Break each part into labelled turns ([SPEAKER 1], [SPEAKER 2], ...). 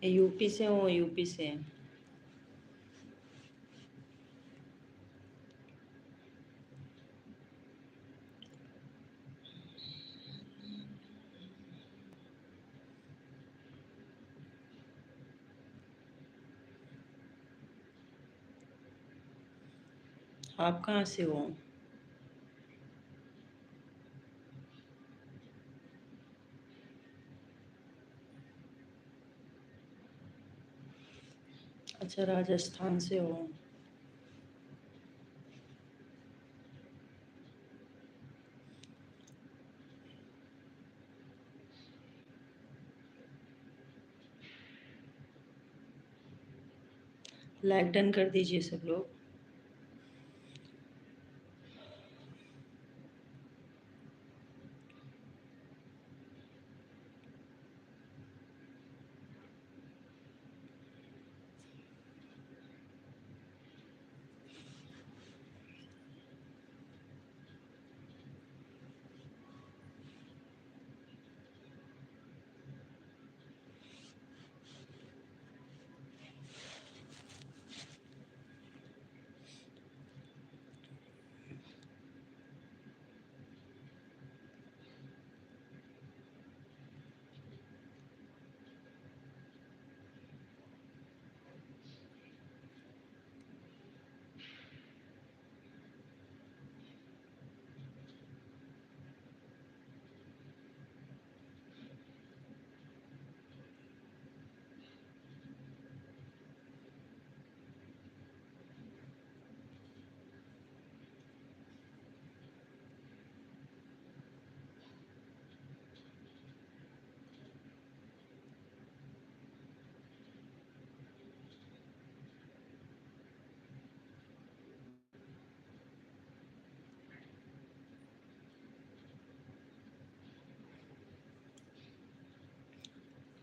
[SPEAKER 1] UP से हूँ, UP से। आप कहाँ से हो? अच्छा, राजस्थान से हो। लाइक डन कर दीजिए सब लोग।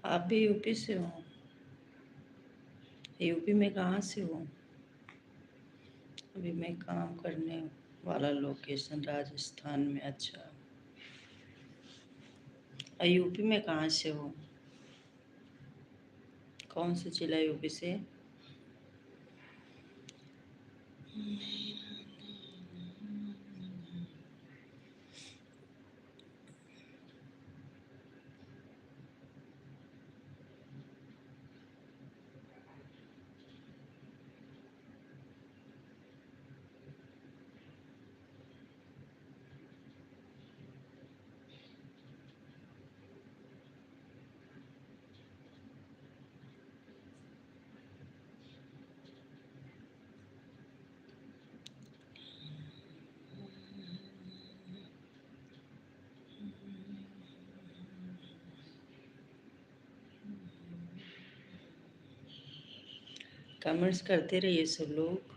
[SPEAKER 1] आप भी यूपी से हो? यूपी में कहाँ से हो? अभी मैं काम करने वाला लोकेशन राजस्थान में। अच्छा, यूपी में कहाँ से हो? कौन सा जिला यूपी से? कमेंट्स करते रहिए सब लोग,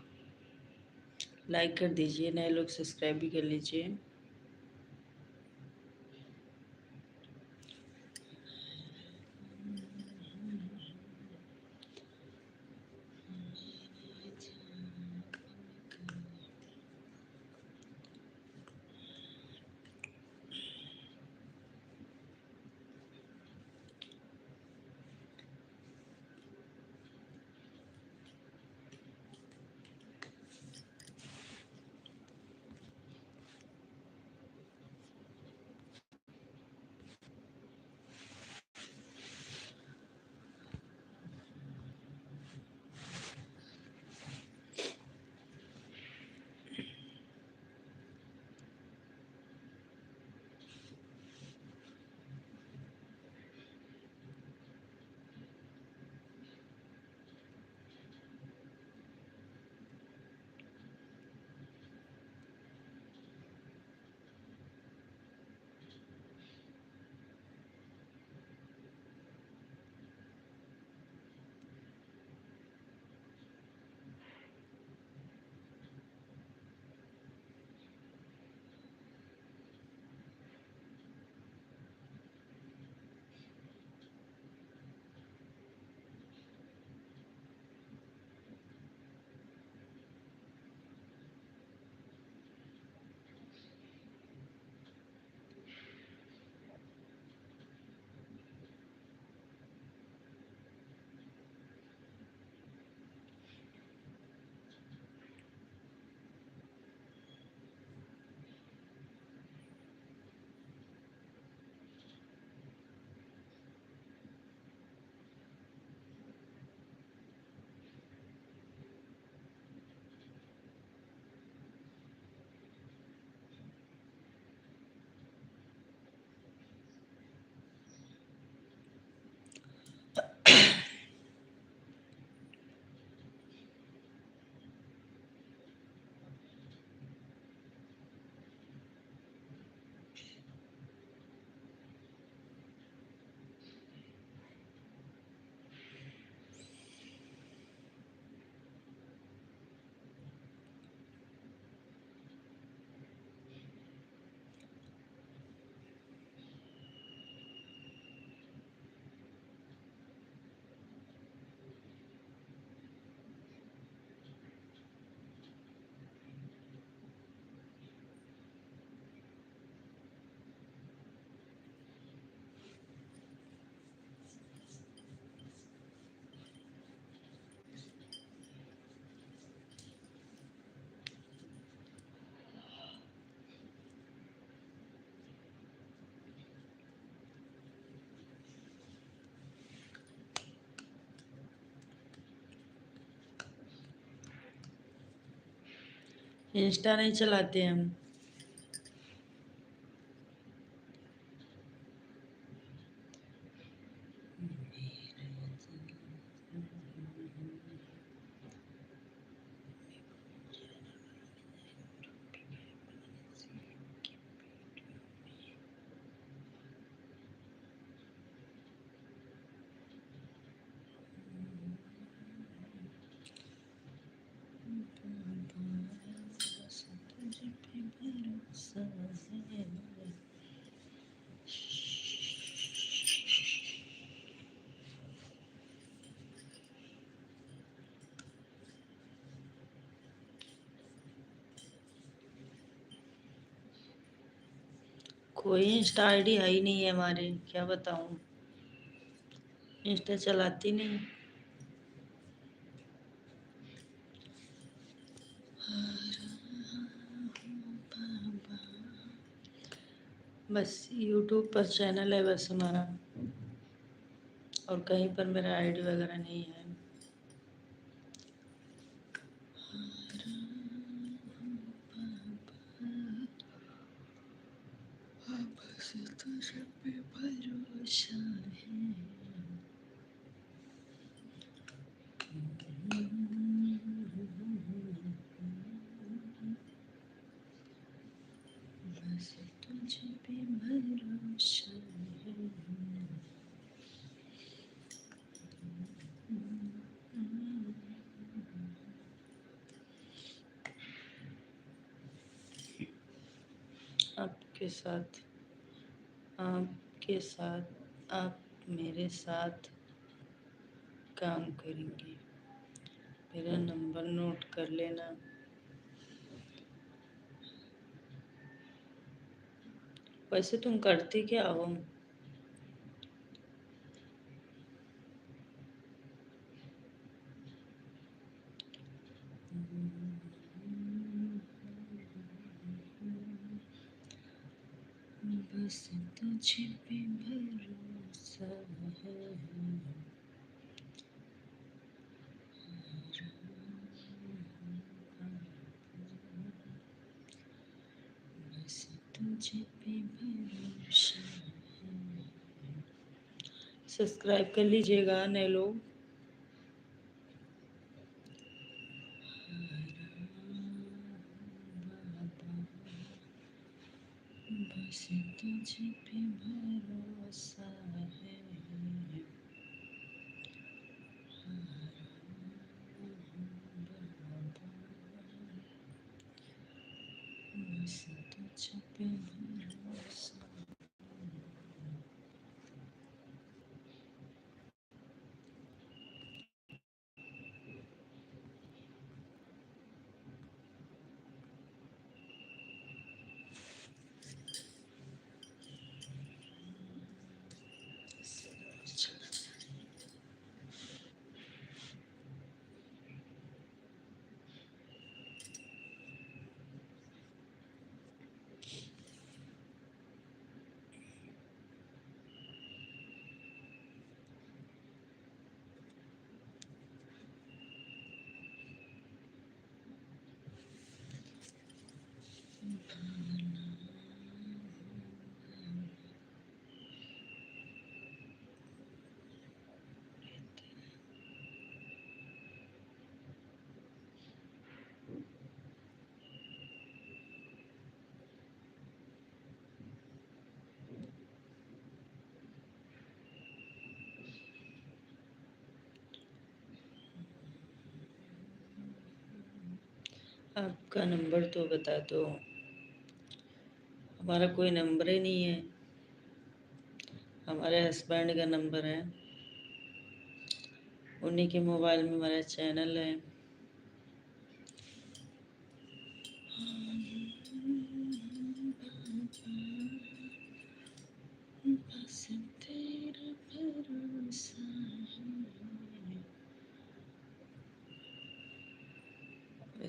[SPEAKER 1] लाइक कर दीजिए, नए लोग सब्सक्राइब भी कर लीजिए। इंस्टा नहीं चलाते हम। कोई इंस्टा आईडी है ही नहीं है हमारे, क्या बताऊं, इंस्टा चलाती नहीं। बस यूट्यूब पर चैनल है बस हमारा, और कहीं पर मेरा आईडी वगैरह नहीं है। बस तुझ पे भरोसा है। बस तुझ पे भरोसा है। आपके साथ, आपके साथ, आप मेरे साथ काम करेंगे, मेरा नंबर नोट कर लेना। वैसे तुम करते क्या हो? बस तुझ पे भरोसा है। बस तुझ पे भरोसा है। सब्सक्राइब कर लीजिएगा नए लोग। बस तुझ पे भरोसा है। बस तुझ पे भरोसा। आपका नंबर तो बता दो। हमारा कोई नंबर ही नहीं है, हमारे हस्बैंड का नंबर है, उन्हीं के मोबाइल में हमारा चैनल है। बस तेरा भरोसा है।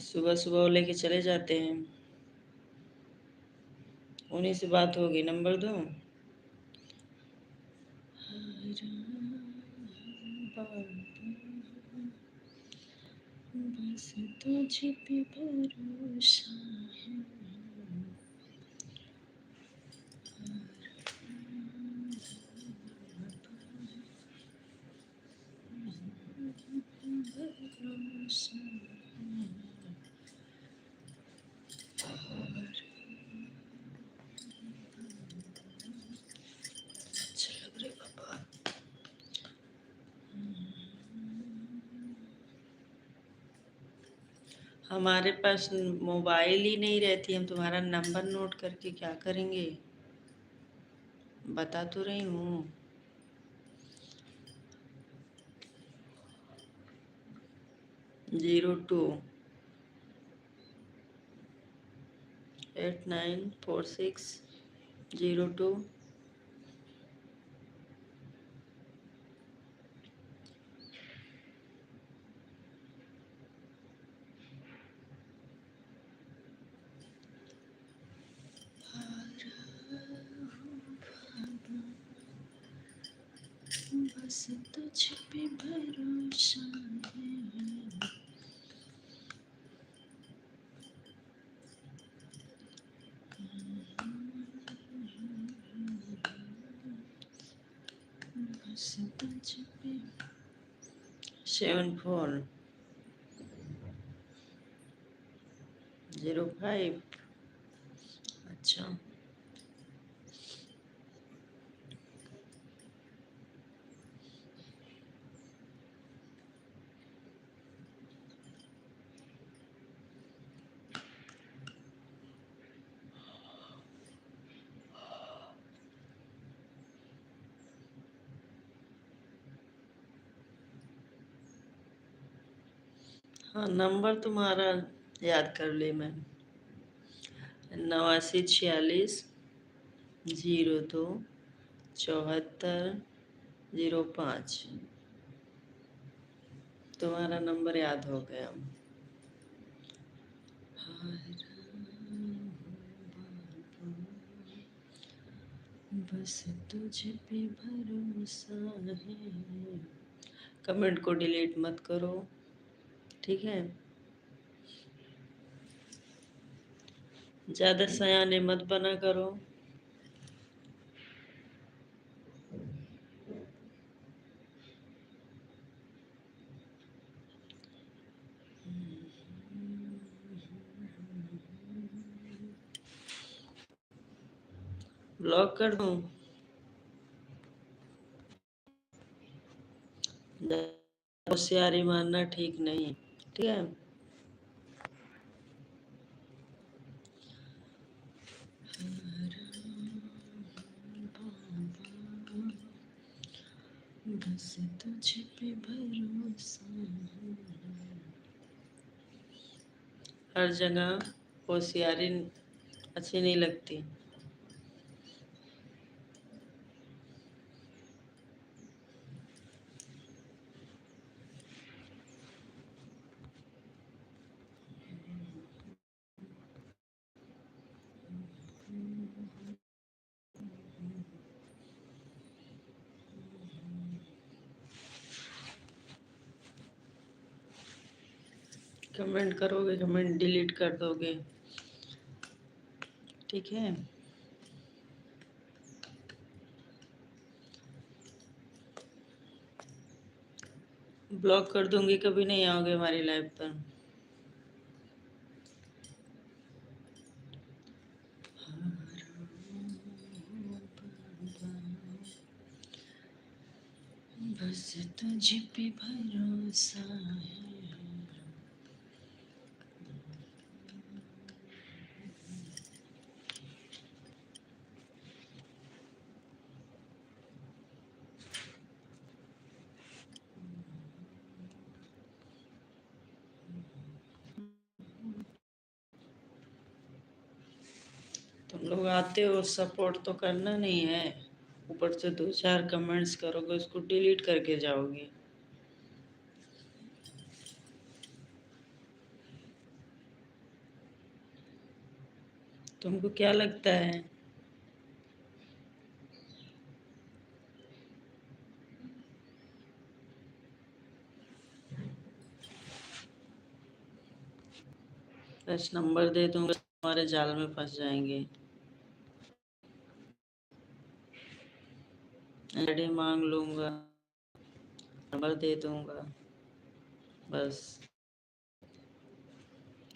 [SPEAKER 1] सुबह सुबह वो लेके चले जाते हैं, उन्हीं से बात होगी। नंबर दो। बस तुझ पे भरोसा है। भरोसा है। अच्छा लग रहा है पापा। हमारे पास मोबाइल ही नहीं रहती, हम तुम्हारा नंबर नोट करके क्या करेंगे? बता तो रही हूँ। 02 8946 02 बस तुझ पे भरोसा है। बस तुझ पे 7405। अच्छा, हाँ नंबर तुम्हारा याद कर ली मैं। 89 46 02 74 05। तुम्हारा नंबर याद हो गया। बस तुझ पे भरोसा है। कमेंट को डिलीट मत करो, ठीक है? ज़्यादा सयाने मत बना करो। ब्लॉक कर दूं? होशियारी मानना ठीक नहीं, ठीक है? बस तुझ पे भरोसा है। हर जगह होशियारी अच्छी नहीं लगती। कमेंट करोगे, कमेंट डिलीट कर दोगे, ठीक है? ब्लॉक कर दूंगी, कभी नहीं आओगे हमारी लाइफ पर। बस तुझ पे भरोसा है। तुम लोग आते हो, सपोर्ट तो करना नहीं है, ऊपर से 2 4 कमेंट्स करोगे, उसको डिलीट करके जाओगे। तुमको क्या लगता है? बस नंबर दे दूंगा, तुम्हारे जाल में फंस जाएंगे। आईडी मांग लूंगा, नंबर दे दूंगा, बस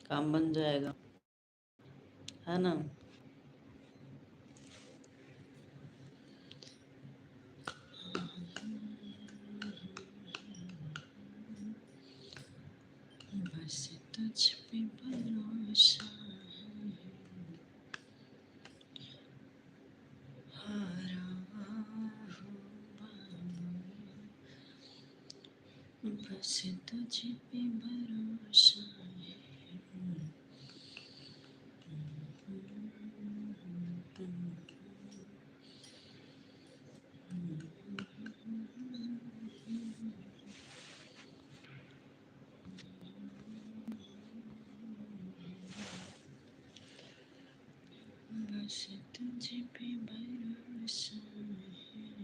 [SPEAKER 1] काम बन जाएगा, है ना? बस तुझ पे भरोसा है। हारा हूँ बस तुझ पे भरोसा है। बस तुझ पे भरोसा है।